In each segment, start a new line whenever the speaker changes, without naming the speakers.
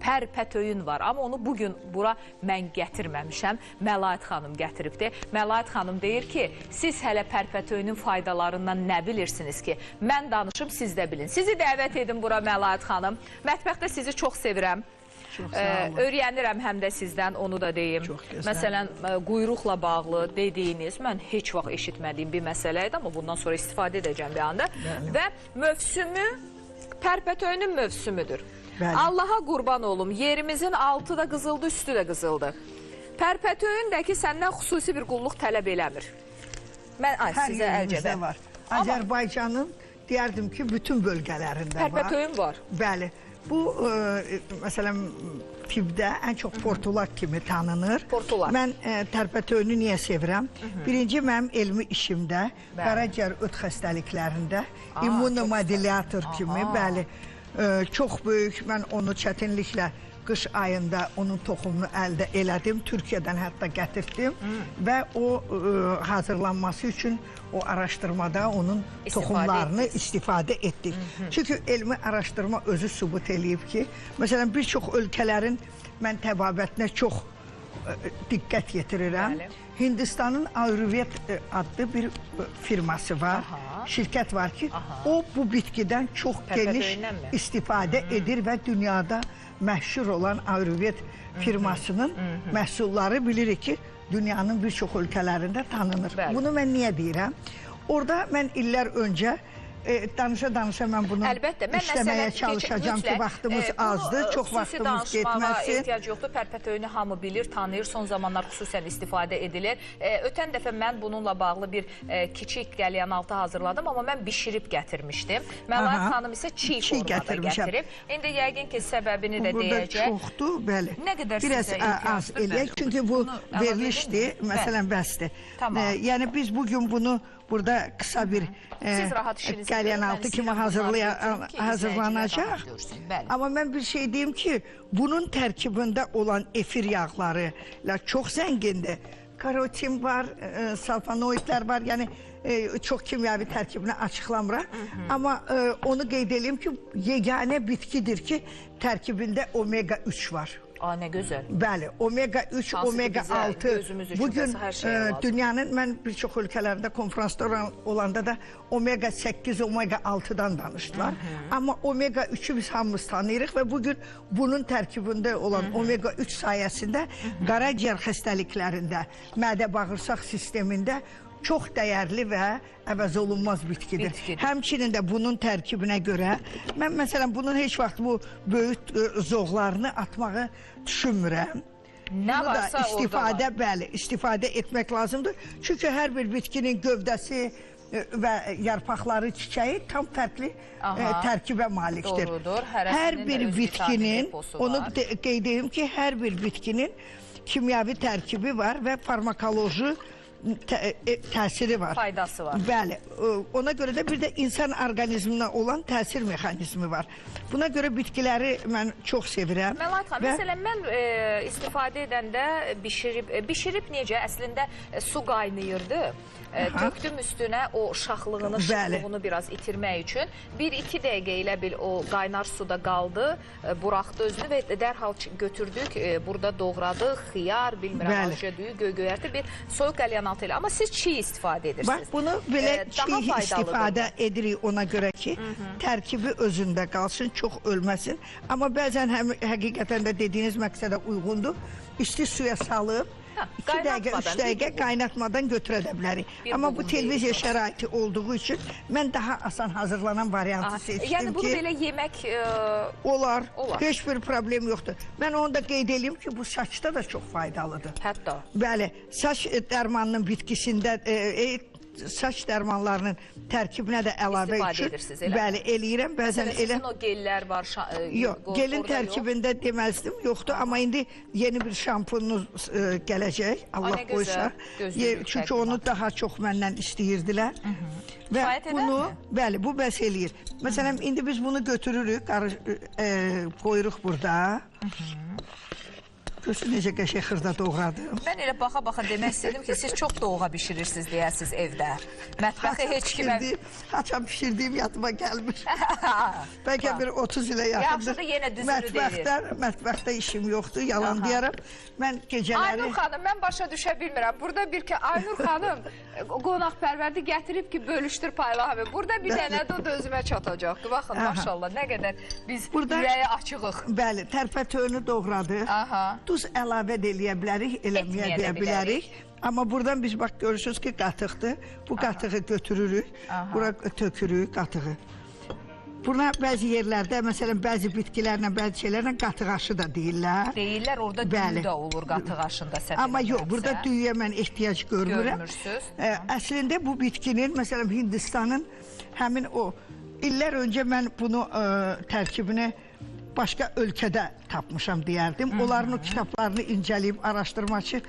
pərpətöyün var. Amma onu bugün bura mən gətirməmişəm. Məlaət xanım gətiribdir. Məlaət xanım deyir ki, siz hələ pərpətöyünün faydalarından nə bilirsiniz ki? Mən danışım, siz də bilin. Sizi dəvət edin bura Məlaət xanım. Mətbəxdə sizi çox sevirəm. Öyrənirəm həm də sizdən, onu da deyim. Məsələn, quyruqla bağlı dediyiniz, mən heç vaxt eşitmədiyim bir məsələ idi, amma bundan sonra istifadə edəcəm bir anda. Və mövsümü, pərpətöyünün mövsümüdür. Allaha qurban olum, yerimizin altı da qızıldı, üstü də qızıldı. Pərpətöyün də ki, səndən xüsusi bir qulluq tələb eləmir. Mən sizə əlcəbə.
Azərbaycanın, deyərdim ki, bütün bölgələrində var.
Pərpətöyün var.
Bəli. Bu, məsələn, tibbdə ən çox portulaq kimi tanınır.
Portulaq.
Mən pərpətöyünü niyə sevirəm? Birinci, mənim elmi işimdə, qaraciyər öd xəstəliklərində, immunomodulator kimi, bəli, çox böyük, mən onu çətinliklə qış ayında onun toxumunu əldə elədim, Türkiyədən hətta gətirdim və o hazırlanması üçün o araşdırmada onun toxumlarını istifadə etdik. Çünki elmi araşdırma özü sübut eləyib ki, məsələn, bir çox ölkələrin mən təbabətinə çox diqqət yetirirəm. Hindistanın Ayurved adlı bir firması var, şirkət var ki, o bu bitkidən çox geniş istifadə edir və dünyada məşhur olan Ayurved firmasının məhsulları bilirik ki, dünyanın bir çox ölkələrində tanınır. Bunu mən niyə deyirəm? Orada mən illər öncə danışa-danışa mən bunu işləməyə çalışacağım ki, vaxtımız azdır, çox vaxtımız getməsin.
Ehtiyac yoxdur, pərpətöyünü hamı bilir, tanıyır, son zamanlar xüsusən istifadə edilir. Ötən dəfə mən bununla bağlı bir kiçik qəlyanaltı hazırladım, amma mən bişirib gətirmişdim. Məlaət xanım isə çiğ formada gətirib. İndi yəqin ki, səbəbini də deyəcək.
Burada çoxdur, bəli.
Nə qədər
biraz az eləyək, çünki bu verilişdir, məsələn, bəsdir. Yəni, biz bugün bunu burada qısa bir qəlyanaltı kimi hazırlanacaq. Amma mən bir şey deyim ki, bunun tərkibində olan efir yağları ilə çox zəngindir. Karotin var, salfanoidlər var, yəni çox kimyəvi tərkibini açıqlamıram. Amma onu qeyd edeyim ki, yeganə bitkidir ki, tərkibində omega 3 var.
Nə gözəl.
Bəli, omega 3, omega 6. Bugün dünyanın, mən bir çox ölkələrində konferanslar olanda da omega 8, omega 6-dan danışdılar. Amma omega 3-ü biz hamımız tanıyırıq və bugün bunun tərkibində olan omega 3 sayəsində qaraciyər xəstəliklərində, mədə-bağırsaq sistemində çox dəyərli və əvəzolunmaz bitkidir. Həmçinin də bunun tərkibinə görə, mən məsələn bunun heç vaxt bu böyük zoğlarını atmağı düşünmürəm.
Nə varsa orada var.
Bəli, istifadə etmək lazımdır. Çünki hər bir bitkinin gövdəsi və yarpaqları, çiçəyi tam fərqli tərkibə malikdir.
Doğrudur.
Hər bir bitkinin, onu qeyd edeyim ki, hər bir bitkinin kimyəvi tərkibi var və farmakoloji təsiri var.
Faydası var.
Bəli. Ona görə də bir də insan orqanizminə olan təsir mexanizmi var. Buna görə bitkiləri mən çox sevirəm.
Məlaət xanım, məsələn, mən istifadə edəndə bişirib necə? Əslində su qaynayırdı. Tökdüm üstünə o şaxlığını, şaxlığını biraz itirmək üçün. 1-2 dəqiqə ilə bil o qaynar suda qaldı, buraxdı özünü və dərhal götürdük. Burada doğradıq, xiyar, bilmirəm, alçadüyü, göy-göyərti bir soyuq qəlyanaltı ilə. Amma siz çiğ istifadə edirsiniz.
Bax, bunu belə çiğ istifadə edirik ona görə ki, tərkibi özündə qalsın, çox ölməsin. Amma bəzən həqiqətən də dediyiniz məqsədə uyğundur. İsti suya salıb, 2 dəqiqə, 3 dəqiqə qaynatmadan götürə də bilərik. Amma bu televiziya şəraiti olduğu üçün mən daha asan hazırlanan variantı seçdim ki...
Yəni bunu belə yemək...
Olar, heç bir problem yoxdur. Mən onu da qeyd edeyim ki, bu saçda da çox faydalıdır.
Hətta?
Bəli, saç dərmanının bitkisində... saç dərmanlarının tərkibinə də əlavə üçün bəli, eləyirəm. Bəzən elə...
Sizin o gellər var?
Yox, gelin tərkibində deməzdim, yoxdur. Amma indi yeni bir şampununuz gələcək, Allah qoysa. Çünki onu daha çox məndən istəyirdilər. Və bunu, bəli, bu bəs eləyir. Məsələn, indi biz bunu götürürük, qoyuruq burada. Görürsünüz necə qəşəng xırda doğradım.
Mən elə baxa-baxa demək istədim ki, siz çox doğğa bişirirsiniz deyəsiniz evdə. Mətbəxi heç kimə...
Haçan pişirdiyim yadıma gəlmir. Bəlkə bir 30 ilə yaxındır.
Yaxşıdır, yenə düzünü deyir.
Mətbəxdə işim yoxdur, yalan deyərəm. Mən gecələri...
Aynur xanım, mən başa düşə bilmirəm. Burada bir ki, Aynur xanım qonaqpərvərdi gətirib ki, bölüşdür paylağı. Burada bir dənə də o da özümə çatacaqdır. Baxın, maşallah, nə qədər biz ürəyi açığıq.
Bəli, tərpətöyünü doğradıq. Duz əlavə də eləyə bilərik, eləməyə də bilərik. Amma buradan biz bax görürsünüz ki, qatıqdır. Bu qatığı götürürük, bura tökürük qatığı. Buna bəzi yerlərdə, məsələn, bəzi bitkilərlə, bəzi şeylərlə qatıq aşı da deyirlər.
Deyirlər, orada düyü də olur qatıq aşında səhv.
Amma yox, burada düyüyə mən ehtiyac görmürəm.
Görmürsünüz.
Əslində bu bitkinin, məsələn, Hindistanın həmin o, illər öncə mən bunu tərkibini başqa ölkədə tapmışam deyərdim. Onların o kitablarını incələyib, araşdırmaçı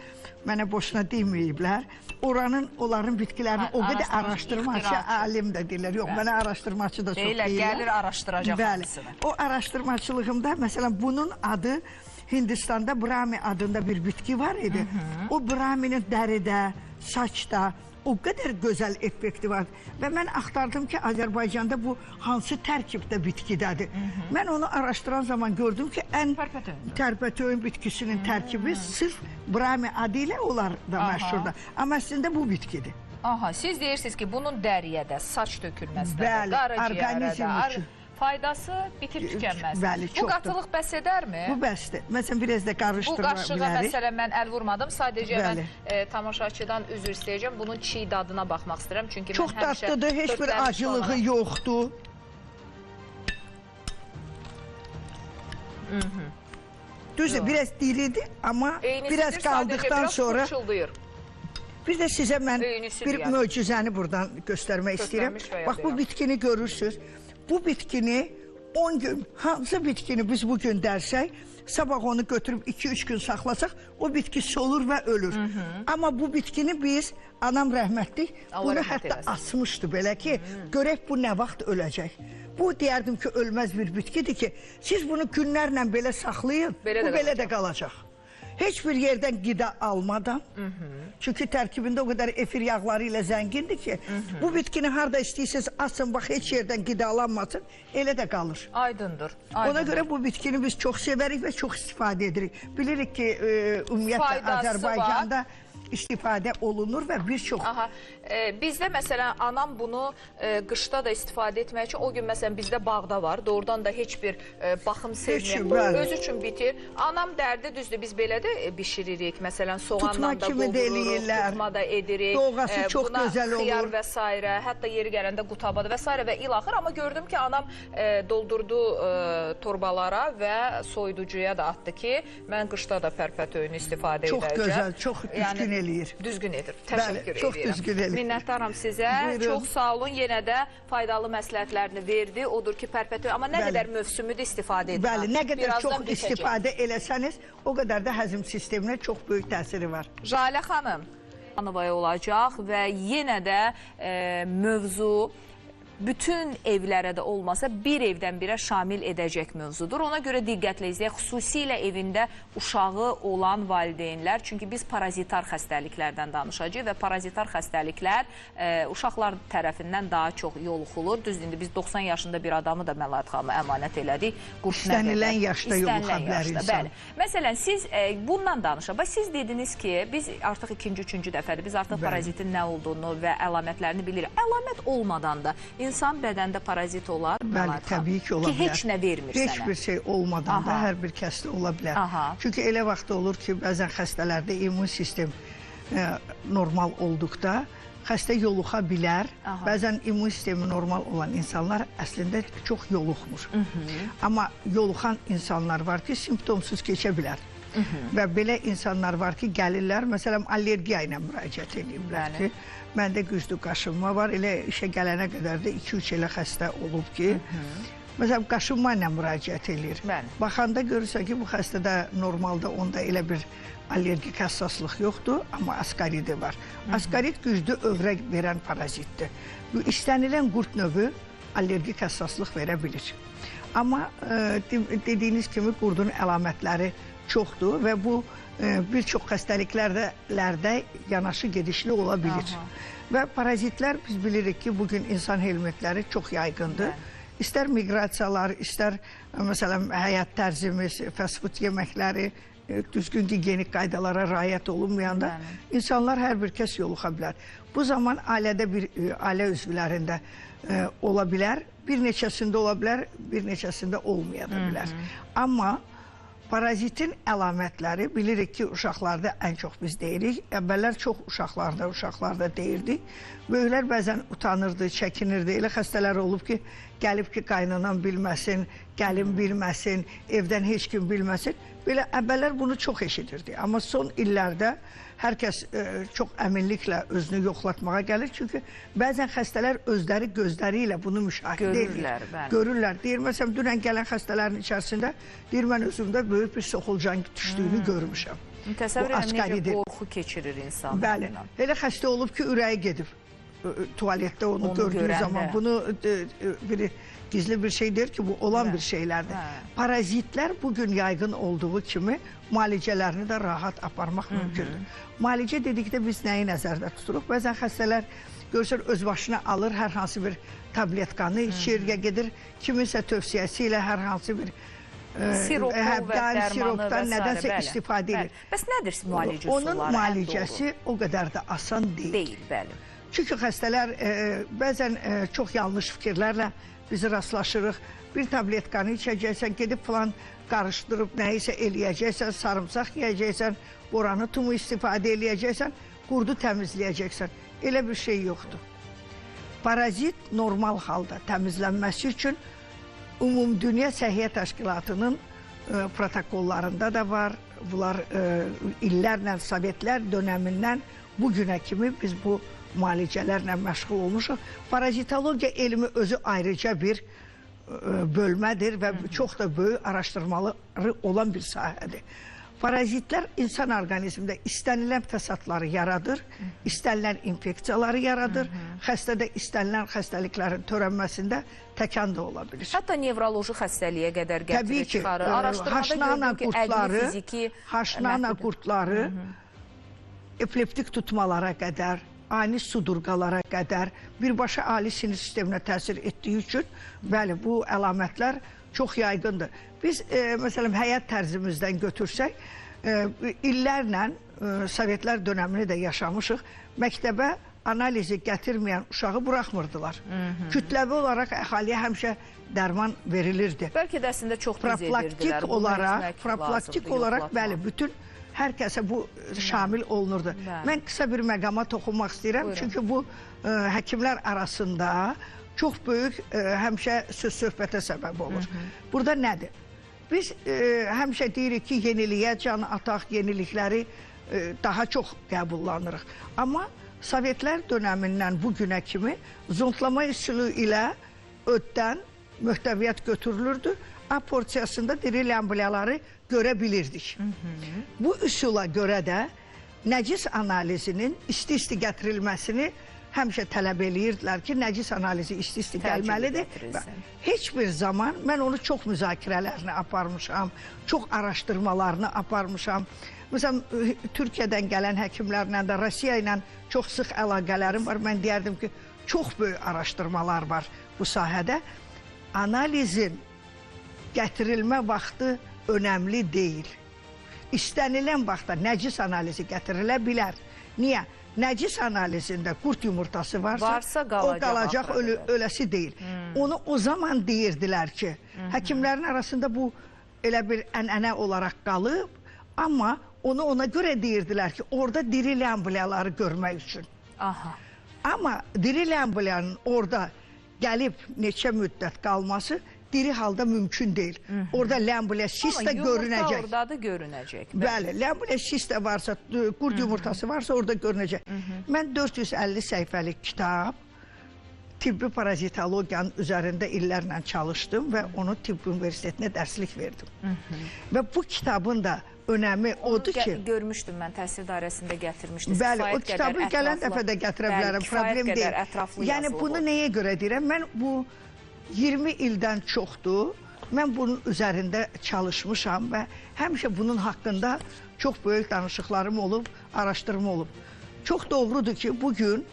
mənə boşuna deməyiblər. Onların bitkilərini o qədər araşdırmaçı, alim də deyirlər. Yox, mənə araşdırmaçı da çox deyirlər.
Gəlir araşdıracaq hamısını.
O araşdırmaçılığımda, məsələn, bunun adı Hindistanda Brahmi adında bir bitki var idi. O Brahminin dəridə, saçda, o qədər gözəl effekti var. Və mən axtardım ki, Azərbaycanda bu hansı tərkibdə bitkidədir. Mən onu araşdıran zaman gördüm ki, ən tərpətöyün bitkisinin tərkibi sırf Brahmi adı ilə onlar da məşhurdur. Amma əslində bu bitkidir.
Aha, siz deyirsiniz ki, bunun dəriyə də, saç tökülməsinə də,
Bəli, orqanizm üçün.
Faydası bitib tükənməz.
Bəli, çoxdur.
Bu qatılıq bəs edərmi?
Bu bəsdir. Məsələn, biraz da qarışdırma bilərik.
Bu qaşığa məsələn mən əl vurmadım. Sadəcə mən tamaşaçıdan üzr istəyəcəm. Bunun çiğ dadına baxmaq istəyirəm. Çünki
çox dadlıdır, heç bir acılığı yoxdur. Düzdür, biraz diridir, amma biraz qaldıqdan sonra... Bir də sizə mən bir möcüzəni buradan göstərmək istəyirəm. Bax, bu bitkini görürsünüz. Bu bitkini 10 gün, hansı bitkini biz bugün dərsək, sabah onu götürüb 2-3 gün saxlasaq, o bitki solur və ölür. Amma bu bitkini biz, anam rəhmətlik, bunu hətta asmışdı belə ki, görək bu nə vaxt öləcək. Bu, deyərdim ki, ölməz bir bitkidir ki, siz bunu günlərlə belə saxlayın, bu belə də qalacaq. Heç bir yerdən qida almadan, çünki tərkibində o qədər efir yağları ilə zəngindir ki, bu bitkini harada istəyirsiniz asın, bax, heç yerdən qida alanmasın, elə də qalır.
Aydındır.
Ona görə bu bitkini biz çox sevərik və çox istifadə edirik. Bilirik ki, ümumiyyətlə Azərbaycanda istifadə olunur və bir çox...
Bizdə məsələn, anam bunu qışda da istifadə etmək üçün, o gün məsələn bizdə bağda var, doğrudan da heç bir baxım sevməyəm, öz üçün bitir. Anam dərdi düzdür, biz belə də bişiririk, məsələn, soğanla da qovururuz, tutma da edirik.
Doğası çox gözəl olur.
Buna xiyar və s. Hətta yeri gələndə qutabada və s. və ilaxır. Amma gördüm ki, anam doldurdu torbalara və soyuducuya da atdı ki, mən qışda da pərpətöyünü istifadə edəcəm.
Çox gözəl, çox düzgün eləyir.
Düzgün edir. Təşəkkür edirəm.
Çox düzgün eləyir.
Minnətdaram sizə. Çox sağ olun. Yenə də faydalı məsləhətlərini verdi. Odur ki, pərpətöy. Amma nə qədər mövsümüdür istifadə edin.
Bəli, nə qədər çox istifadə eləsəniz, o qədər də həzm sisteminə çox böyük təsiri var.
Jalə xanım olacaq və yenə də mövzu bütün evlərə də olmasa bir evdən birə şamil edəcək mövzudur. Ona görə diqqətlə izləyək. Xüsusilə evində uşağı olan valideynlər. Çünki biz parazitar xəstəliklərdən danışacağıq və parazitar xəstəliklər uşaqlar tərəfindən daha çox yoluxulur. Düzdür, indi biz 90 yaşında bir adamı da Məlahət xanıma əmanət elədik.
İstənilən yaşda yoluxa bilər insan.
Məsələn, siz bundan danışaq. Siz dediniz ki, biz artıq ikinci-üçüncü dəfədir. Biz artıq parazitin nə olduğunu və əlamətlərini bilirik. Əlamət olmadan da İnsan bədəndə parazit olar.
Bəli, təbii ki, ola bilər.
Ki, heç nə vermir sənə.
Heç bir şey olmadan da hər bir kəsdə ola bilər. Çünki elə vaxt olur ki, bəzən xəstələrdə immun sistem normal olduqda xəstə yoluxa bilər. Bəzən immun sistemi normal olan insanlar əslində çox yoluxmur. Amma yoluxan insanlar var ki, simptomsuz keçə bilər. Və belə insanlar var ki, gəlirlər, məsələn, allergiya ilə müraciət ediblər ki, məndə güclü qaşınma var, elə işə gələnə qədər də 2-3 elə xəstə olub ki, məsələn, qaşınma ilə müraciət edir. Baxanda görürsən ki, bu xəstədə normalda onda elə bir allergik həssaslıq yoxdur, amma askaridi var. Askarid güclü övrə verən parazitdir. Bu istənilən qurd növü allergik həssaslıq verə bilir. Amma dediyiniz kimi qurdun əlamətləri çoxdur və bu bir çox xəstəliklərdə yanaşı gedişli ola bilir. Və parazitlər biz bilirik ki, bugün insan helmintiləri çox yaygındır. İstər miqrasiyalar, istər məsələn həyat tərzimiz, fast food yeməkləri, düzgün gigiyenik qaydalara riayət olunmayanda insanlar hər bir kəs yoluxa bilər. Bu zaman ailədə ailə üzvlərində ola bilər, bir neçəsində ola bilər, bir neçəsində olmaya da bilər. Amma parazitin əlamətləri bilirik ki, uşaqlarda ən çox biz deyirik. Əvvəllər çox uşaqlarda deyirdik. Böyüklər bəzən utanırdı, çəkinirdi. Elə xəstələr olub ki, gəlib ki, qaynanan bilməsin, gəlin bilməsin, evdən heç kim bilməsin. Belə əvvəllər bunu çox eşidirdi. Amma son illərdə hər kəs çox əminliklə özünü yoxlatmağa gəlir. Çünki bəzən xəstələr özləri gözləri ilə bunu müşahidə edirlər. Görürlər. Deyir, məsələn, dünən gələn xəstələrin içərisində deyir, mən özümdə böyük bir soxulcan düşdüyünü görmüşəm.
Təsəvvür edən necə qorxu keçirir insan.
Bəli. Elə xəstə olub ki, ürəyi gedib. Tualetdə onu gördüyü zaman bunu biri gizli bir şey deyir ki, bu olan bir şeylərdir. Parazitlər bugün yaygın olduğu kimi müalicələrini də rahat aparmaq mümkündür. Müalicə dedikdə biz nəyi nəzərdə tuturuq? Bəzən xəstələr görürsən öz başına alır, hər hansı bir tabletkanı içir, ya gedir kiminsə tövsiyəsi ilə hər hansı bir siropdan nədənsə istifadə edir.
Bəs nədir müalicə üsulları?
Onun müalicəsi o qədər də asan deyil. Çünki xəstələr bəzən çox yanlış fikirlərlə biz rastlaşırıq. Bir tabletkanı içəcəksən, gedib falan qarışdırıb nəyisə eləyəcəksən, sarımsaq yiyəcəksən, boranı tumu istifadə eləyəcəksən, qurdu təmizləyəcəksən. Elə bir şey yoxdur. Parazit normal halda təmizlənməsi üçün Ümumdünya Səhiyyə Təşkilatının protokollarında da var. Bunlar illərlə, Sovetlər dönəmindən bugünə kimi biz bu müalicələrlə məşğul olmuşuq. Parazitologiya elmi özü ayrıca bir bölmədir və çox da böyük araşdırmaları olan bir sahədir. Parazitlər insan orqanizmində istənilən fəsadları yaradır, istənilən infeksiyaları yaradır, xəstədə istənilən xəstəliklərin törənməsində təkan da ola bilir.
Hətta nevroloji xəstəliyə qədər gətirib çıxarır.
Haşnana qurtları, epileptik tutmalara qədər, ani sudurqalara qədər birbaşa ali sinir sisteminə təsir etdiyi üçün, bəli, bu əlamətlər çox yaygındır. Biz, məsələn, həyat tərzimizdən götürsək, illərlə Sovetlər dönəmini də yaşamışıq, məktəbə analizi gətirməyən uşağı buraxmırdılar. Kütləvi olaraq əhaliyə həmişə dərman verilirdi.
Bəlkə də əslində çox tez edirdilər.
Profilaktik olaraq, bəli, bütün hər kəsə bu şamil olunurdu. Mən qısa bir məqama toxunmaq istəyirəm, çünki bu həkimlər arasında çox böyük həmişə söz-söhbətə səbəb olur. Burada nədir? Biz həmişə deyirik ki, yeniliyə can ataq, yenilikləri daha çox qəbullanırıq. Amma Sovetlər dönəmindən bugünə kimi zontlama üsulu ilə öddən möhtəviyyət götürülürdü. A porsiyasında diri ləmbulələri görə bilirdik. Bu üsula görə də nəcis analizinin isti-isti gətirilməsini həmişə tələb eləyirdilər ki, nəcis analizi isti-isti gəlməlidir. Heç bir zaman mən onu çox müzakirələrini aparmışam, çox araşdırmalarını aparmışam. Məsələn, Türkiyədən gələn həkimlərlə də, Rusiya ilə çox sıx əlaqələrim var. Mən deyərdim ki, çox böyük araşdırmalar var bu sahədə. Analizin gətirilmə vaxtı önəmli deyil. İstənilən vaxtda nəcis analizi gətirilə bilər. Niyə? Nəcis analizində qurd yumurtası varsa o qalacaq, öləsi deyil. Onu o zaman deyirdilər ki, həkimlərin arasında bu elə bir ənənə olaraq qalıb, amma onu ona görə deyirdilər ki, orada diri ləmbulələri görmək üçün. Amma diri ləmbulənin orada gəlib neçə müddət qalması diri halda mümkün deyil. Orada ləmbulə şist də görünəcək.
Amma yumurta orada da görünəcək.
Bəli, ləmbulə şist də varsa, qurd yumurtası varsa orada görünəcək. Mən 450 səhifəlik kitab, tibbi parazitologiyanın üzərində illərlə çalışdım və onu Tibb Universitetinə dərslik verdim. Və bu kitabın da önəmi odur ki...
Görmüşdüm mən, təhsil dairəsində gətirmişdim.
Bəli, o kitabı gələn dəfə də gətirə bilərəm, problem deyil. Yəni, bunu nəyə görə deyirəm? Mən bu 20 ildən çoxdur mən bunun üzərində çalışmışam və həmişə bunun haqqında çox böyük danışıqlarım olub, araşdırma olub. Çox doğrudur ki, bugün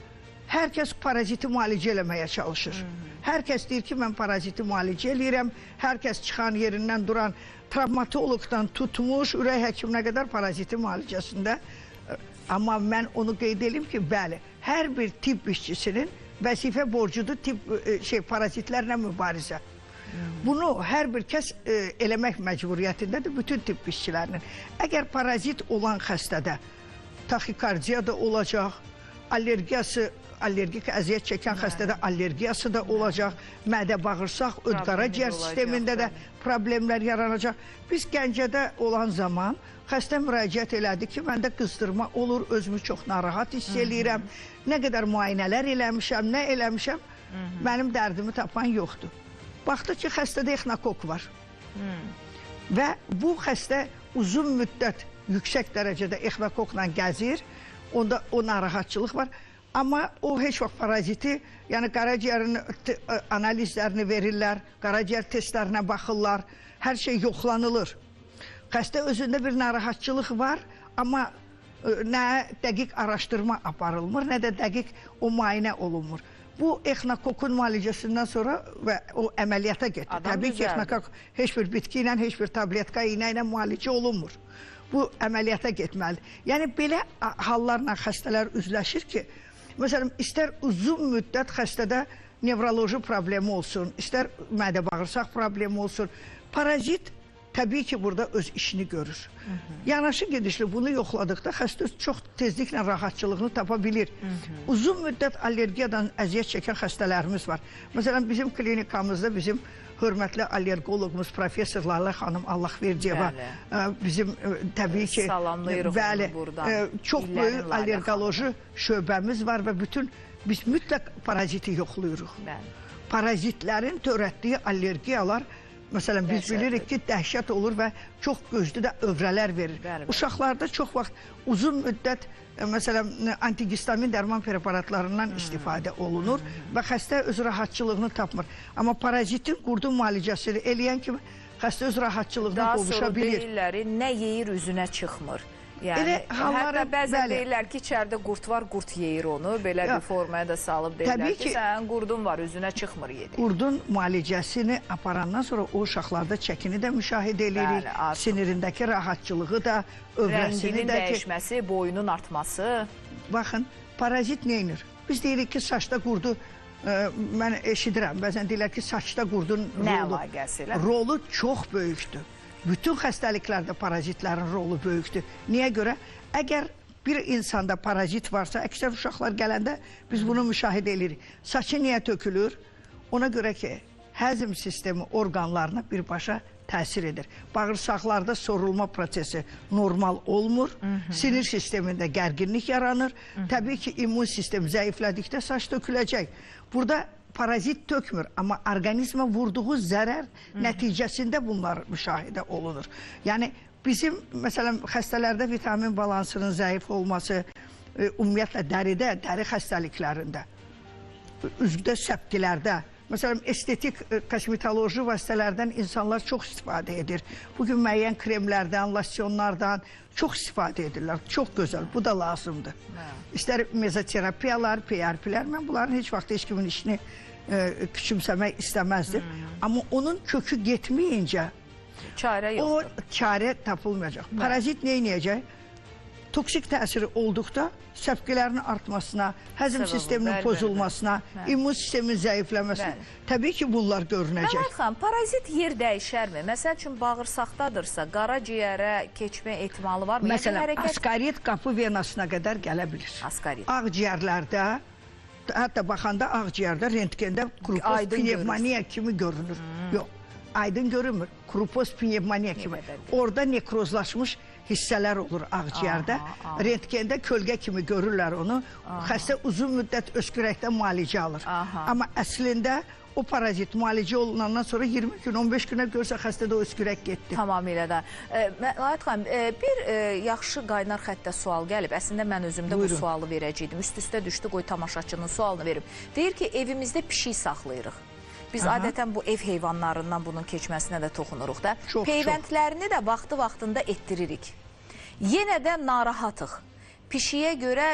hər kəs paraziti müalicə eləməyə çalışır. Hər kəs deyir ki, mən paraziti müalicə eləyirəm. Hər kəs çıxan yerindən duran travmatoloqdan tutmuş, ürək həkiminə qədər paraziti müalicəsində. Amma mən onu qeyd edeyim ki, bəli, hər bir tibb işçisinin vəzifə borcudur parazitlərlə mübarizə. Bunu hər bir kəs eləmək məcburiyyətindədir bütün tibb işçilərinin. Əgər parazit olan xəstədə taxikardiya da olacaq, allergik əziyyət çəkən xəstədə allergiyası da olacaq, mədə-bağırsaq, öd-qaraciyər sistemində də problemlər yaranacaq. Biz Gəncədə olan zaman xəstə müraciət elədi ki, məndə qızdırma olur, özümü çox narahat hiss eləyirəm, nə qədər müayinələr eləmişəm, nə eləmişəm, mənim dərdimi tapan yoxdur. Baxdı ki, xəstədə exnokok var və bu xəstə uzun müddət yüksək dərəcədə exnokokla gəzir, onda o narahatçılıq var. Amma o heç vaxt paraziti, yəni qaraciyərin analizlərini verirlər, qaraciyər testlərinə baxırlar, hər şey yoxlanılır. Xəstə özündə bir narahatçılıq var, amma nə dəqiq araşdırma aparılmır, nə də dəqiq o müayinə olunmur. Bu exnokokun müalicəsindən sonra və o əməliyyata getdi. Təbii ki, exnokok heç bir bitki ilə, heç bir tabletka, iğnə ilə müalicə olunmur. Bu əməliyyata getməlidir. Yəni, belə hallarla xəstələr üzləşir ki, məsələn, istər uzun müddət xəstədə nevroloji problemi olsun, istər mədə-bağırsaq problemi olsun, parazit təbii ki, burada öz işini görür. Yanaşı gedişli bunu yoxladıqda xəstə çox tezliklə rahatçılığını tapa bilir. Uzun müddət allergiyadan əziyyət çəkən xəstələrimiz var. Məsələn, bizim klinikamızda bizim hörmətli allergoloqumuz Profesor Lalə xanım Allahverdiyeva bizim təbii ki, çox böyük allergoloji şöbəmiz var və biz mütləq paraziti yoxluyuruq. Parazitlərin törətdiyi allergiyalar, məsələn, biz bilirik ki, dəhşət olur və çox güclü də övrələr verir. Uşaqlarda çox vaxt uzun müddət, məsələn, antihistamin dərman preparatlarından istifadə olunur və xəstə öz rahatçılığını tapmır. Amma parazitin qurdu müalicəsini eləyən kimi xəstə öz rahatçılığına qovuşa bilir.
Daha sonra deyirlər, nə yeyir üzünə çıxmır. Hətta bəzən deyirlər ki, içəridə qurt var, qurt yeyir onu. Belə bir formaya da salıb deyirlər ki, sənin qurdun var, üzünə çıxmır yedi.
Qurdun müalicəsini aparandan sonra o uşaqlarda çəkini də müşahidə edirik. Sinirindəki rahatçılığı da, övrəsini də.
Rənginin dəyişməsi, boyunun artması.
Baxın, parazit neynir? Biz deyirik ki, saçda qurdu, mən eşidirəm, bəzən deyirlər ki, saçda qurdun rolu çox böyükdür. Bütün xəstəliklərdə parazitlərin rolu böyükdür. Niyə görə? Əgər bir insanda parazit varsa, əksər uşaqlar gələndə biz bunu müşahidə edirik. Saçı niyə tökülür? Ona görə ki, həzm sistemi orqanlarına birbaşa təsir edir. Bağırsaqlarda sorulma prosesi normal olmur. Sinir sistemində gərginlik yaranır. Təbii ki, immun sistemi zəiflədikdə saç töküləcək. Burada parazit tökmür, amma orqanizmə vurduğu zərər nəticəsində bunlar müşahidə olunur. Yəni, bizim, məsələn, xəstələrdə vitamin balansının zəif olması, ümumiyyətlə dəridə, dəri xəstəliklərində, üzvdə səpkilərdə, məsələn, estetik kosmetoloji vasitələrdən insanlar çox istifadə edir. Bugün müəyyən kremlərdən, losyonlardan çox istifadə edirlər. Çox gözəl, bu da lazımdır. İstər mezoterapiyalar, PRP-lər, mən bunların heç vaxt heç kimin işini küçümsəmək istəməzdim. Amma onun kökü getməyincə o çarə tapılmayacaq. Parazit neynəyəcək? Toksik təsiri olduqda səpkilərin artmasına, həzm sisteminin pozulmasına, immun sistemin zəifləməsinə, təbii ki, bunlar görünəcək.
Məhəmməd xan, parazit yer dəyişərmi? Məsəl üçün, bağırsaqdadırsa, qaraciyərə keçmə ehtimalı var mı?
Məsələn, askarit qapı venasına qədər gələ bilir. Ağciyərlərdə, hətta baxanda ağciyərdə, rentgende krupoz pnevmoniya kimi görünür. Yox, aydın görünmür. Krupoz pnevmoniya kimi. Orada nekrozlaşmış hissələr olur ağciyərdə. Rentgende kölgə kimi görürlər onu. Xəstə uzun müddət öskürəkdən müalicə alır. Amma əslində o parazit müalicə olunandan sonra 20 gün, 15 günə görsə xəstədə o öskürək getdi.
Tamamilə də. Məlahət xanım, bir yaxşı qaynar xəttə sual gəlib. Əslində mən özümdə bu sualı verəcəydim. Üst-üstə düşdü, qoy tamaşaçının sualını verim. Deyir ki, evimizdə pişik saxlayırıq. Biz adətən bu ev heyvanlarından bunun keçməsinə də toxunuruq da.
Çox,
Peyvəndlərini də vaxtı-vaxtında etdiririk. Yenə də narahatıq. Pişiyə görə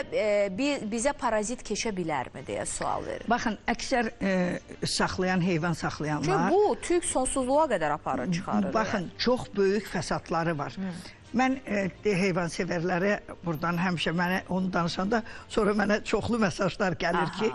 bizə parazit keçə bilərmi deyə sual verir.
Baxın, əksər saxlayan, heyvan saxlayanlar...
Çünki bu tük sonsuzluğa qədər aparır, çıxarır.
Baxın, çox böyük fəsadları var. Mən heyvan sevərlərə buradan həmişə mənə onu danışanda sonra mənə çoxlu mesajlar gəlir ki,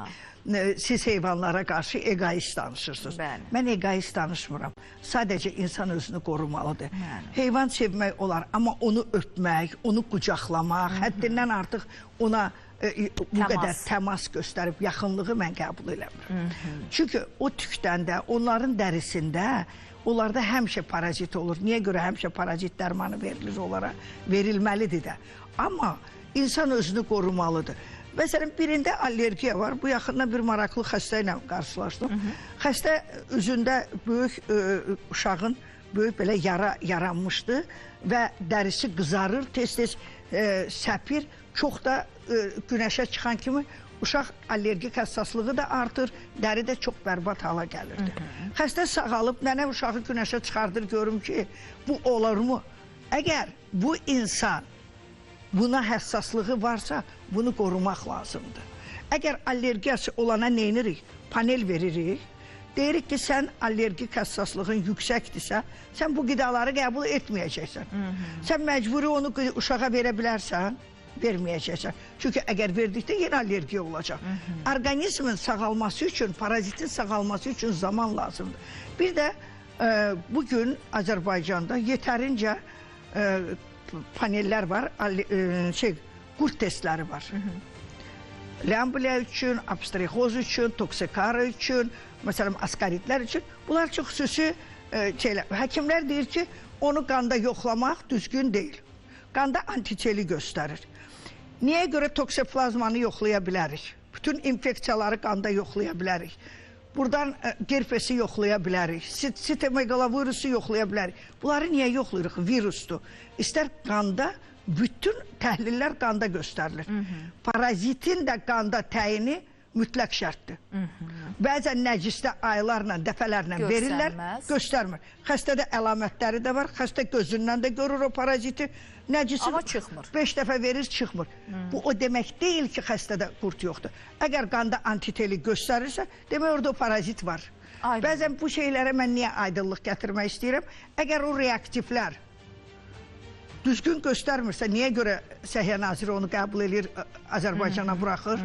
siz heyvanlara qarşı egoist danışırsınız. Mən egoist danışmıram. Sadəcə insan özünü qorumalıdır. Heyvan sevmək olar, amma onu öpmək, onu qucaqlamaq, həddindən artıq ona bu qədər təmas göstərib yaxınlığı mən qəbul eləmirəm. Çünki o tükdən də, onların dərisində onlarda həmişə parazit olur. Niyə görə həmişə parazit dərmanı verilir onlara? Verilməlidir də. Amma insan özünü qorumalıdır. Məsələn, birində allergiya var. Bu yaxından bir maraqlı xəstə ilə qarşılaşdım. Xəstə üzündə böyük uşağın böyük belə yara yaranmışdı və dərisi qızarır, tez-tez səpir. Çox da günəşə çıxan kimi uşaq allergik həssaslığı da artır, dəri də çox bərbad hala gəlirdi. Xəstə sağalıb, nənə uşağı günəşə çıxardır, görüm ki, bu olurmu? Əgər bu insan buna həssaslığı varsa, bunu qorumaq lazımdır. Əgər allergiyası olana neynirik? Panel veririk. Deyirik ki, sən allergik həssaslığın yüksəkdirsə, sən bu qidaları qəbul etməyəcəksən. Sən məcburi onu uşağa verə bilərsən, verməyəcəksən. Çünki əgər verdikdə yenə allergiya olacaq. Orqanizmin sağalması üçün, parazitin sağalması üçün zaman lazımdır. Bir də bugün Azərbaycanda yetərincə panellər var, qurd testləri var. Ləmbliya üçün, abstrixoz üçün, toksikara üçün, məsələn, askaritlər üçün. Bunlar çox xüsusi şeylər. Həkimlər deyir ki, onu qanda yoxlamaq düzgün deyil. Qanda antiteli göstərir. Niyə görə toksoplazmanı yoxlaya bilərik? Bütün infeksiyaları qanda yoxlaya bilərik. Buradan gerpesi yoxlaya bilərik, sitomegalovirusu yoxlaya bilərik. Bunları niyə yoxlayırıq? Virusdur. İstər qanda, bütün təhlillər qanda göstərilir. Parazitin də qanda təyini mütləq şərtdir. Bəzən nəcisdə aylarla, dəfələrlə verirlər, göstərmir. Xəstədə əlamətləri də var, xəstə gözündən də görür o paraziti. Nəcisi 5 dəfə verir, çıxmır. Bu o demək deyil ki, xəstədə qurd yoxdur. Əgər qanda antiteli göstərirsə, demək orada o parazit var. Bəzən bu şeylərə mən niyə aydınlıq gətirmək istəyirəm? Əgər o reaktivlər düzgün göstərmirsə, niyə görə Səhiyyə Naziri onu qəbul edir, Azərbaycana buraxır?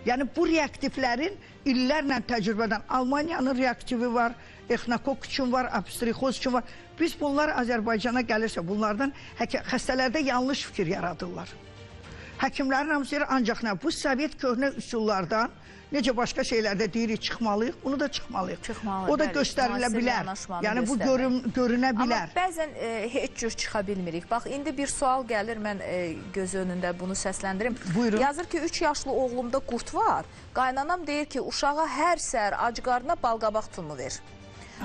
Yəni bu reaktivlərin illərlə təcrübədən Almaniyanın reaktivi var, exnokok üçün var, abstrixoz üçün var. Biz bunlar Azərbaycana gəlirsə, bunlardan xəstələrdə yanlış fikir yaradırlar. Həkimlərin hamısı deyir, ancaq nə? Bu Sovet köhnə üsullardan, necə başqa şeylərdə deyirik, çıxmalıyıq, bunu da çıxmalıyıq. O da göstərilə bilər. Yəni bu görünə bilər.
Amma bəzən heç cür çıxa bilmirik. Bax, indi bir sual gəlir, mən göz önündə bunu səsləndirim.
Buyurun.
Yazır ki, 3 yaşlı oğlumda qurd var. Qaynanam deyir ki, uşağa hər səhər acqarına balqabaq tumu ver.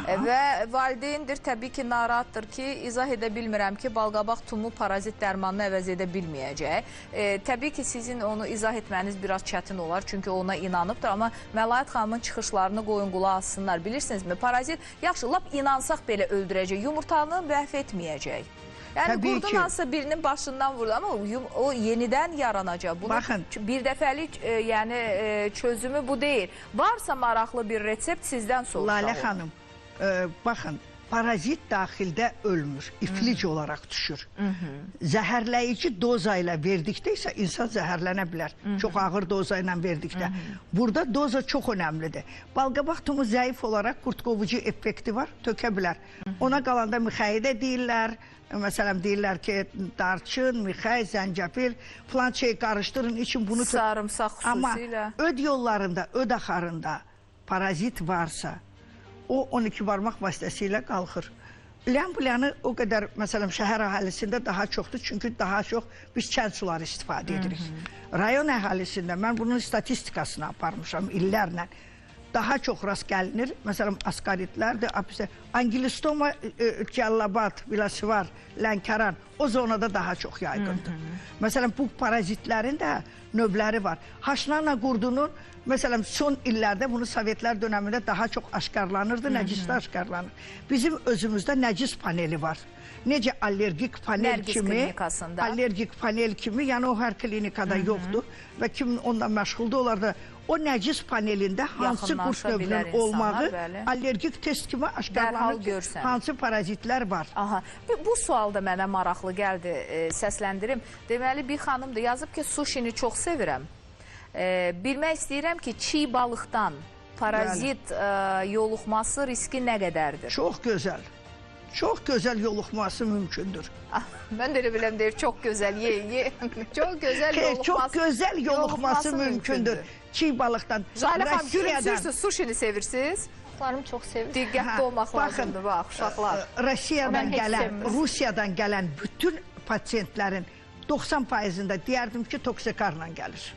Və valideyndir, təbii ki, narahatdır ki, izah edə bilmirəm ki, balqabaq tumu parazit dərmanını əvəz edə bilməyəcək. Təbii ki, sizin onu izah etməniz biraz çətin olar, çünki ona inanıbdır. Amma Məlaət xanımın çıxışlarını qoyun qulaq assınlar. Bilirsinizmi, parazit, yaxşı, lap inansaq belə öldürəcək, yumurtanı məhv etməyəcək. Yəni, qurdun hansısa birinin başından vurdu, amma o yenidən yaranacaq. Bunun bir dəfəlik çözümü bu deyil. Varsa maraqlı bir resept sizdən soruşalım.
Lalə xanım, baxın, parazit daxildə ölmür, iflic olaraq düşür. Zəhərləyici doza ilə verdikdə isə insan zəhərlənə bilər. Çox ağır doza ilə verdikdə. Burada doza çox önəmlidir. Balqabaq tumu zəif olaraq qurd qovucu effekti var, tökə bilər. Ona qalanda mixəyi də deyirlər. Məsələn, deyirlər ki, darçın, mixəy, zəncəfil, filan şey qarışdırın için bunu...
Sarımsaq xüsusilə.
Amma öd yollarında, öd axarında parazit varsa, o 12 barmaq vasitəsilə qalxır. Ləmbliyanı o qədər, məsələn, şəhər əhalisində daha çoxdur, çünki daha çox biz kənd suları istifadə edirik. Rayon əhalisində, mən bunun statistikasını aparmışam illərlə, daha çox rast gəlinir. Məsələn, askaritlərdir, angilistoma, Cəllabat, Biləsuvar, Lənkəran o zonada daha çox yayğındır. Məsələn, bu parazitlərin də növləri var. Haşnana qurdunun, məsələn, son illərdə bunu Sovetlər dönəmində daha çox aşkarlanırdı, nəcisdə aşkarlanır. Bizim özümüzdə nəcis paneli var. Necə allergik panel kimi, yəni o hər klinikada yoxdur və kim ondan məşğuldur, onlar da o nəcis panelində hansı qurd növünün olmağı allergik test kimi aşkarlanır ki, hansı parazitlər var.
Bu sual da mənə maraqlı gəldi, səsləndirim. Deməli, bir xanımdır, yazıb ki, suşini çox sevirəm. Bilmək istəyirəm ki, çiğ balıqdan parazit yoluxması riski nə qədərdir?
Çox gözəl. Çox gözəl yoluxması mümkündür.
Mən də elə biləm deyir, çox gözəl, ye. Çox
gözəl yoluxması mümkündür. Çiğ balıqdan.
Jalə xanım, gülümsürsünüz, suşini sevirsiniz?
Uşaqlarım çox sevir.
Diqqətli olmaq lazımdır, bax, uşaqlar.
Rusiyadan gələn bütün pasiyentlərin 90%'ında deyərdim ki, toksikarla gəlir.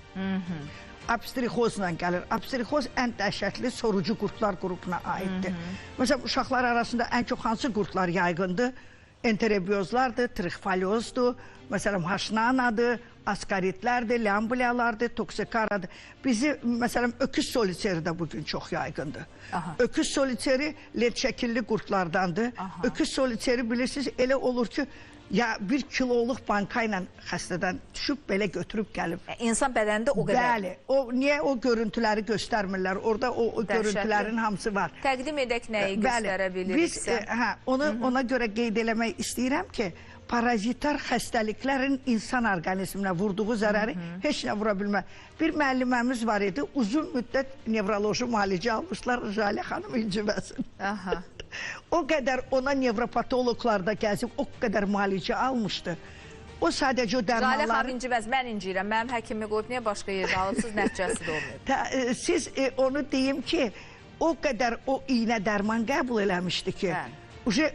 Abstrixozla gəlir. Abstrixoz ən dəhşətli sorucu qurtlar qrupuna aiddir. Məsələn, uşaqlar arasında ən çox hansı qurtlar yayğındır? Enterobiozlardır, trixolyozdur, məsələn, haşnanadır, askaritlərdir, lambliyalardır, toksikaradır. Bizi, məsələn, öküz soliteri də bugün çox yayğındır. Öküz soliteri led şəkilli qurtlardandır. Öküz soliteri bilirsiniz, elə olur ki, ya bir kiloluq banka ilə xəstədən düşüb, belə götürüb gəlib.
İnsan bədənində o qədər.
Bəli, niyə o görüntüləri göstərmirlər? Orada o görüntülərin hamısı var.
Təqdim edək nəyi göstərə biliriksə?
Ona görə qeyd eləmək istəyirəm ki, parazitar xəstəliklərin insan orqanizminə vurduğu zərəri heç nə vura bilmər. Bir müəlliməmiz var idi, uzun müddət nevroloji müalicə almışlar, Jalə xanım inciməsin. O qədər ona nevropatologlarda gəzib, o qədər müalicə almışdı. O sadəcə o dərmanları...
Jalə xanım inciməz, mən incirəm. Mənim həkimi qoyub, niyə başqa yerdə alıbsınız, nəticəsi də olmayıb.
Siz onu deyim ki, o qədər o iynə dərman qəbul eləmişdi ki,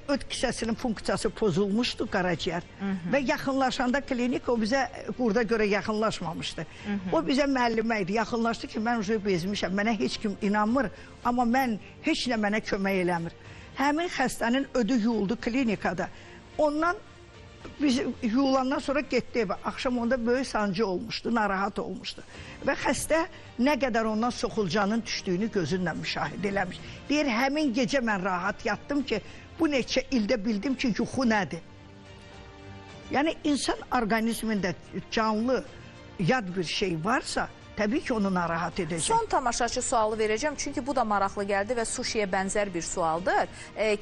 öd kisəsinin funksiyası pozulmuşdu qaraciyər və yaxınlaşanda klinik o bizə qurda görə yaxınlaşmamışdı. O bizə müəllimə idi, yaxınlaşdı ki, mən bezmişəm, mənə heç kim inanmır, amma heç nə mənə kömək eləmir. Həmin xəstənin ödü yuyuldu klinikada. Ondan biz yuyulandan sonra getdi evə. Axşam onda böyük sancı olmuşdu, narahat olmuşdu. Və xəstə nə qədər ondan soxulcanın düşdüyünü gözünlə müşahidə eləmiş. Deyir, həmin gecə mən rahat yatdım ki, bu neçə ildə bildim ki, yuxu nədir? Yəni, insan orqanizmində canlı, yad bir şey varsa, təbii ki, onu narahat edəcək.
Son tamaşaçı sualı verəcəm, çünki bu da maraqlı gəldi və suşiyə bənzər bir sualdır.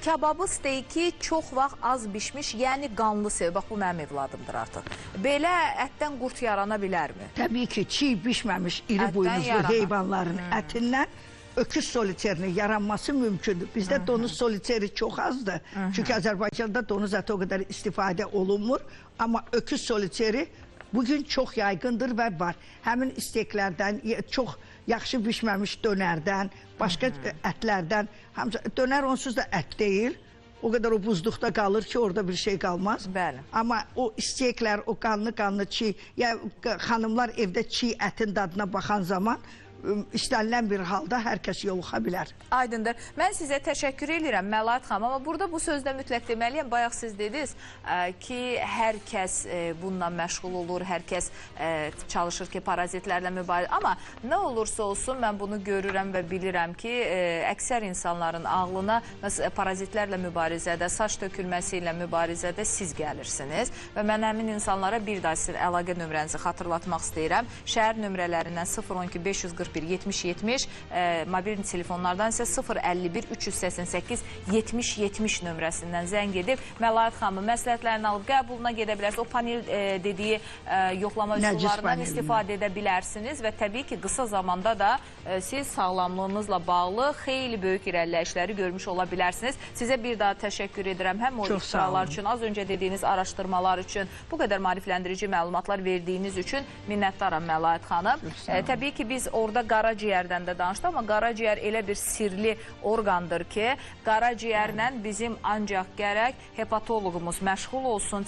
Kebabı, steyki çox vaxt az bişmiş, yəni qanlı sev. Bax, bu mənim evladımdır artıq. Belə ətdən qurd yarana bilərmi?
Təbii ki, çiğ bişməmiş iri buynuzlu heyvanların ətindən öküz soliterinin yaranması mümkündür. Bizdə donuz soliteri çox azdır. Çünki Azərbaycanda donuz əti o qədər istifadə olunmur. Amma öküz soliteri bugün çox yayğındır və var. Həmin isteklərdən, çox yaxşı bişməmiş dönərdən, başqa ətlərdən. Dönər onsuz da ət deyil. O qədər o buzluqda qalır ki, orada bir şey qalmaz. Amma o isteklər, o qanlı çiğ, ya xanımlar evdə çiğ ətin dadına baxan zaman istənilən bir halda hər kəs yoluxa bilər.
Aydındır. Mən sizə təşəkkür edirəm Məlahət xanım, amma burada bu sözdə mütləq deməliyəm. Bayaq siz dediniz ki, hər kəs bununla məşğul olur, hər kəs çalışır ki, parazitlərlə mübarizə. Amma nə olursa olsun, mən bunu görürəm və bilirəm ki, əksər insanların ağlına parazitlərlə mübarizədə, saç tökülməsi ilə mübarizədə siz gəlirsiniz. Və mən həmin insanlara bir daha sizin əlaqə nömrənizi xatırlatmaq istəyirəm. Şəhər nömrələrindən 012 541 7070, mobil telefonlardan isə 051 388 7070 nömrəsindən zəng edib Məlahət xanımın məsləhətlərini alıb qəbuluna gedə bilərsiniz. O panel dediyi yoxlama üsullarından istifadə edə bilərsiniz və təbii ki, qısa zamanda da siz sağlamlığınızla bağlı xeyli böyük irəliləyişləri görmüş ola bilərsiniz. Sizə bir daha təşəkkür edirəm həm o iftiralar üçün, az öncə dediyiniz araşdırmalar üçün, bu qədər maarifləndirici məlumatlar verdiyiniz üçün minnətdaram Məlahət xanım. Təbii ki, biz orada qaraciyərdən də danışdı, amma qaraciyər elə bir sirli orqandır ki, qaraciyərlə bizim ancaq gərək hepatoloqumuz məşğul olsun.